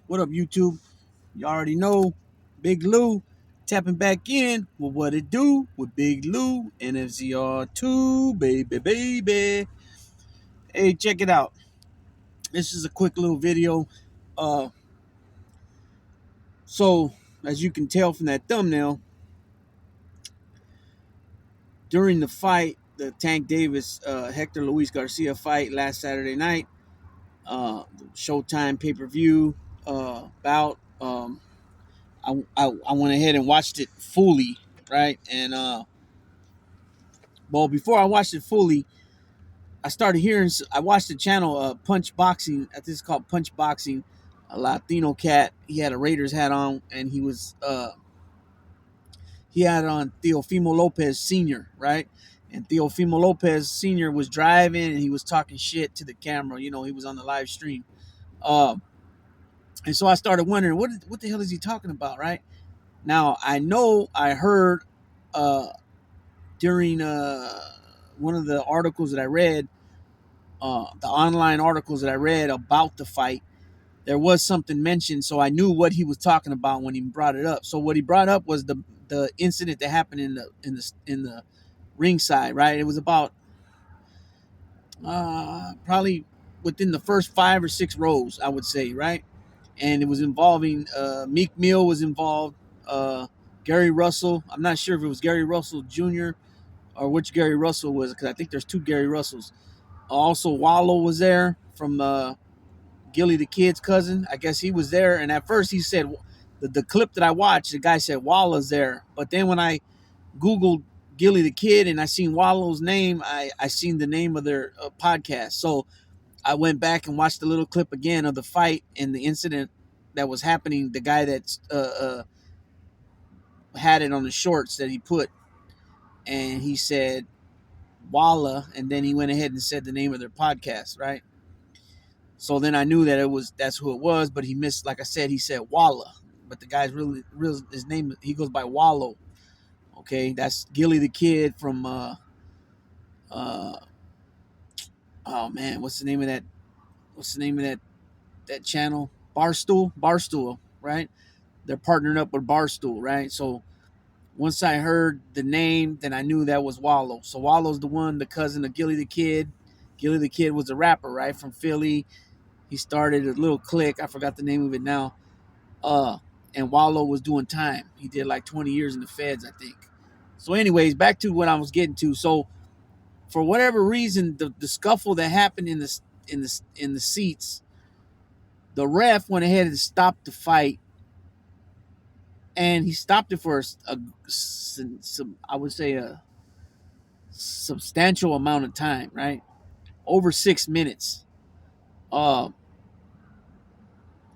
What up, YouTube? You already know Big Lou tapping back in with what it do with Big Lou and FZR2, baby, baby. Hey, check it out. This is a quick little video. Uh, so, as you can tell from that thumbnail, during the fight, the Tank Davis Hector Luis Garcia fight last Saturday night, Showtime pay-per-view bout. I went ahead and watched it fully, right? And well, before I watched it fully, I started hearing. I watched the channel Punch Boxing. I think it's called Punch Boxing. A Latino cat. He had a Raiders hat on, and he had on Teofimo Lopez Sr., right? And Teofimo Lopez Sr. was driving, and he was talking shit to the camera. You know, he was on the live stream. Uh, and so I started wondering, what the hell is he talking about, right? Now, I know I heard during one of the articles that I read, the online articles that I read about the fight, there was something mentioned, so I knew what he was talking about when he brought it up. So what he brought up was the incident that happened in the ringside, right? It was about probably within the first 5 or 6 rows, I would say, right? And it was involving Meek Mill was involved, Gary Russell. I'm not sure if it was Gary Russell Jr. or which Gary Russell was, because I think there's two Gary Russells. Also, Wallow was there from Gilly the Kid's cousin. I guess he was there. And at first he said, the clip that I watched, the guy said Wallow's there. But then when I Googled Gilly the Kid and I seen Wallow's name, I seen the name of their podcast. So I went back and watched a little clip again of the fight and the incident that was happening. The guy that had it on the shorts that he put. And he said Walla, and then he went ahead and said the name of their podcast, right? So then I knew that that's who it was, but he missed, like I said, he said Walla. But the guy's really real, his name, he goes by Wallow. Okay, that's Gilly the Kid from uh oh man, what's the name of that channel? Barstool, right? They're partnering up with Barstool, right? So once I heard the name, then I knew that was Wallow. So Wallow's the one, the cousin of Gilly the Kid. Gilly the Kid was a rapper, right, from Philly. He started a little clique. I forgot the name of it now. Uh, and Wallow was doing time. He did like 20 years in the feds, I think. So, anyways, back to what I was getting to. So, for whatever reason, the scuffle that happened in the seats, the ref went ahead and stopped the fight, and he stopped it for some I would say a substantial amount of time, right? Over 6 minutes. Uh,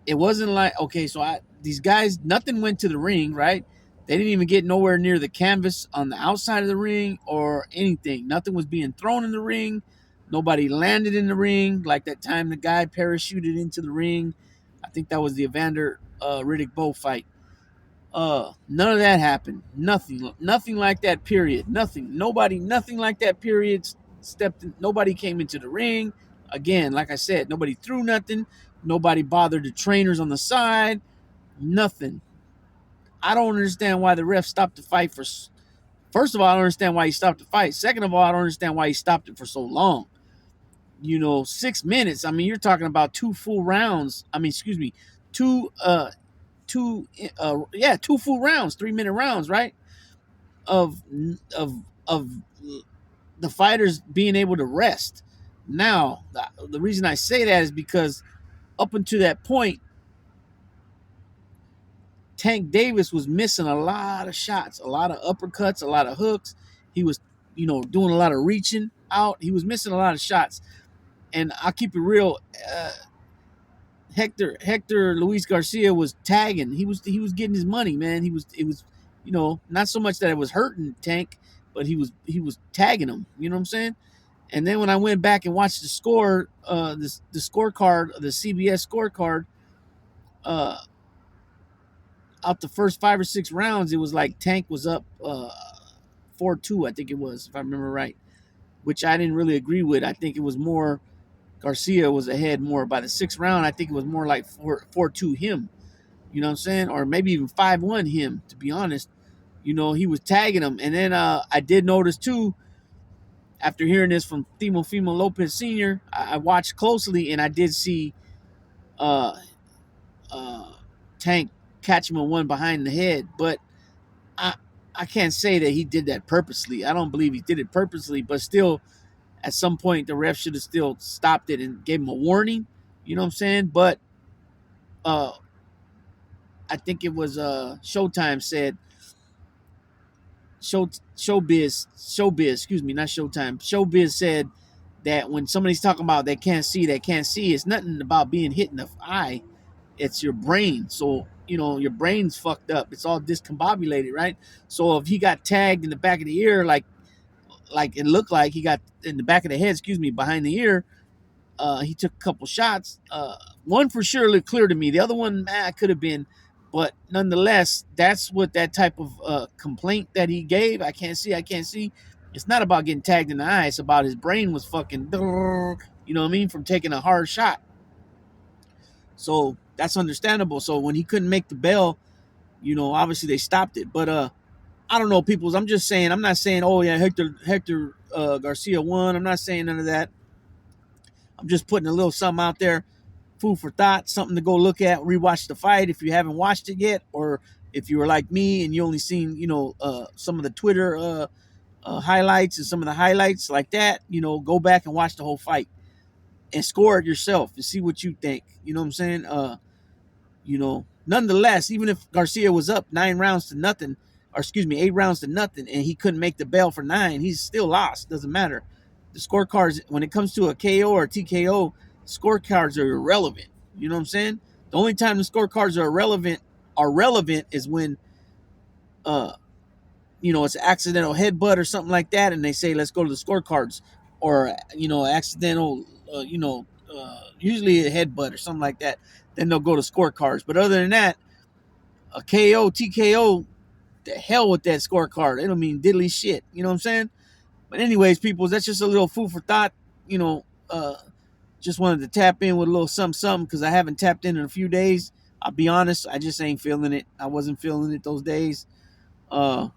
it wasn't like, okay, so these guys, nothing went to the ring, right? They didn't even get nowhere near the canvas on the outside of the ring or anything. Nothing was being thrown in the ring. Nobody landed in the ring. Like that time the guy parachuted into the ring. I think that was the Evander Riddick Bowe fight. None of that happened. Nothing like that. Period. Nothing. Nobody. Nothing like that. Period. Stepped. Nobody came into the ring. Again, like I said, nobody threw nothing. Nobody bothered the trainers on the side. Nothing. I don't understand why the ref stopped the fight for. First of all, I don't understand why he stopped the fight. Second of all, I don't understand why he stopped it for so long. 6 minutes. I mean, you're talking about two full rounds. I mean, excuse me, two two full rounds, 3 minute rounds, right? Of of of the fighters being able to rest. Now, the reason I say that is because up until that point, Tank Davis was missing a lot of shots, a lot of uppercuts, a lot of hooks. He was, doing a lot of reaching out. He was missing a lot of shots. And I'll keep it real. Hector Luis Garcia was tagging. He was getting his money, man. It was not so much that it was hurting Tank, but he was tagging him. You know what I'm saying? And then when I went back and watched the score, the scorecard, the CBS scorecard, uh, out the first 5 or 6 rounds, it was like Tank was up 4-2, I think it was, if I remember right, which I didn't really agree with. I think it was more Garcia was ahead more. By the 6th round, I think it was more like 4-2 him. You know what I'm saying? Or maybe even 5-1 him, to be honest. He was tagging him. And then I did notice too, after hearing this from Fimo Lopez Sr., I watched closely and I did see uh, uh, Tank catch him one behind the head. But I I can't say that he did that purposely. I don't believe he did it purposely, but still, at some point, the ref should have still stopped it and gave him a warning. You know what I'm saying? But uh, I think it was Showtime said Showbiz, excuse me, not Showtime. Showbiz said that when somebody's talking about they can't see, it's nothing about being hit in the eye. It's your brain. So, your brain's fucked up. It's all discombobulated, right? So if he got tagged in the back of the ear, like it looked like he got in the back of the head, excuse me, behind the ear, he took a couple shots. One for sure looked clear to me. The other one, could have been, but nonetheless, that's what that type of complaint that he gave. I can't see. It's not about getting tagged in the eye. It's about his brain was fucking, you know what I mean, from taking a hard shot. So that's understandable. So when he couldn't make the bell, obviously they stopped it. But I don't know, peoples. I'm just saying. I'm not saying, oh yeah, Hector Garcia won. I'm not saying none of that. I'm just putting a little something out there, food for thought, something to go look at, rewatch the fight if you haven't watched it yet, or if you were like me and you only seen, some of the Twitter highlights and some of the highlights like that, go back and watch the whole fight and score it yourself and see what you think. You know what I'm saying? Nonetheless, even if Garcia was up 9 rounds to nothing, or excuse me, 8 rounds to nothing, and he couldn't make the bell for 9, he's still lost. Doesn't matter. The scorecards, when it comes to a KO or a TKO, scorecards are irrelevant. You know what I'm saying? The only time the scorecards are relevant is when uh it's an accidental headbutt or something like that, and they say let's go to the scorecards, or accidental, usually a headbutt or something like that. Then they'll go to scorecards. But other than that, a KO, TKO, the hell with that scorecard. It don't mean diddly shit. You know what I'm saying? But anyways, people, that's just a little food for thought. Just wanted to tap in with a little something because I haven't tapped in a few days. I'll be honest, I just ain't feeling it. I wasn't feeling it those days. And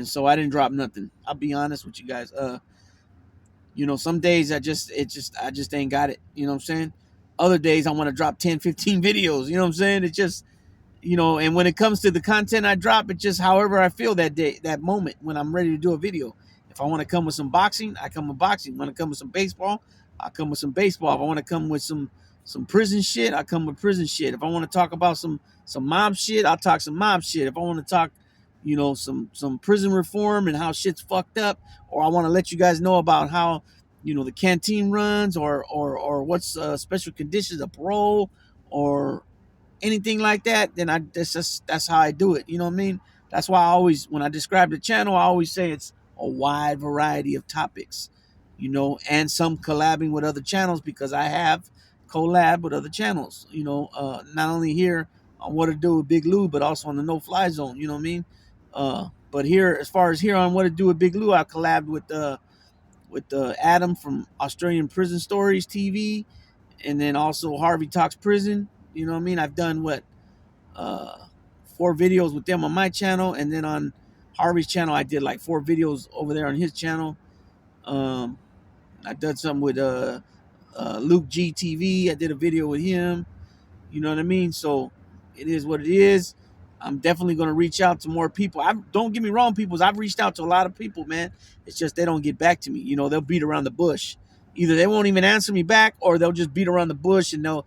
so I didn't drop nothing. I'll be honest with you guys. Some days I just ain't got it. You know what I'm saying? Other days I want to drop 10, 15 videos. You know what I'm saying? It just, and when it comes to the content I drop, it's just however I feel that day, that moment when I'm ready to do a video. If I want to come with some boxing, I come with boxing. Want to come with some baseball, I come with some baseball. If I want to come with some prison shit, I come with prison shit. If I want to talk about some mob shit, I'll talk some mob shit. If I want to talk, some prison reform and how shit's fucked up, or I want to let you guys know about how, the canteen runs, or what's special conditions of parole, or anything like that, then that's how I do it. You know what I mean? That's why I always, when I describe the channel, I always say it's a wide variety of topics, and some collabing with other channels, because I have collab with other channels, not only here on What to Do with Big Lou, but also on the No Fly Zone. You know what I mean? But here, as far as here on What to Do with Big Lou, I collabed with Adam from Australian Prison Stories TV, and then also Harvey Talks Prison. You know what I mean? I've done uh 4 videos with them on my channel, and then on Harvey's channel I did like 4 videos over there on his channel. I done something with Luke GTV. I did a video with him. You know what I mean? So it is what it is. I'm definitely going to reach out to more people. Don't get me wrong, people. I've reached out to a lot of people, man. It's just they don't get back to me. They'll beat around the bush. Either they won't even answer me back, or they'll just beat around the bush and they'll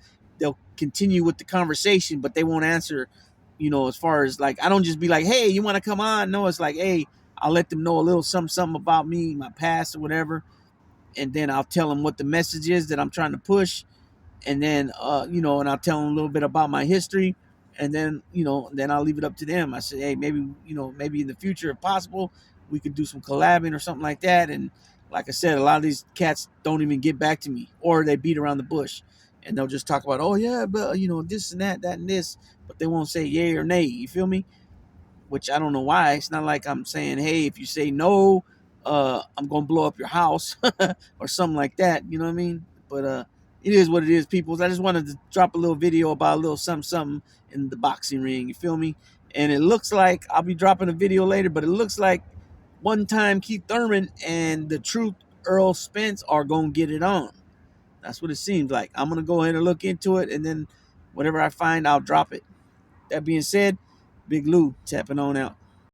continue with the conversation, but they won't answer. As far as like, I don't just be like, hey, you want to come on? No, it's like, hey, I'll let them know a little something about me, my past or whatever, and then I'll tell them what the message is that I'm trying to push, and then and I'll tell them a little bit about my history, and then I'll leave it up to them. I said, hey, maybe in the future, if possible, we could do some collabing or something like that. And like I said, a lot of these cats don't even get back to me, or they beat around the bush, and they'll just talk about, oh yeah, but this and that and this, but they won't say yay or nay. You feel me? Which I don't know why. It's not like I'm saying, hey, if you say no, I'm gonna blow up your house or something like that. You know what I mean? But it is what it is, peoples. I just wanted to drop a little video about a little something in the boxing ring. You feel me? And it looks like I'll be dropping a video later, but it looks like one time Keith Thurman and the Truth Earl Spence are gonna get it on. That's what it seems like. I'm gonna go ahead and look into it, and then whatever I find, I'll drop it. That being said, Big Lou tapping on out.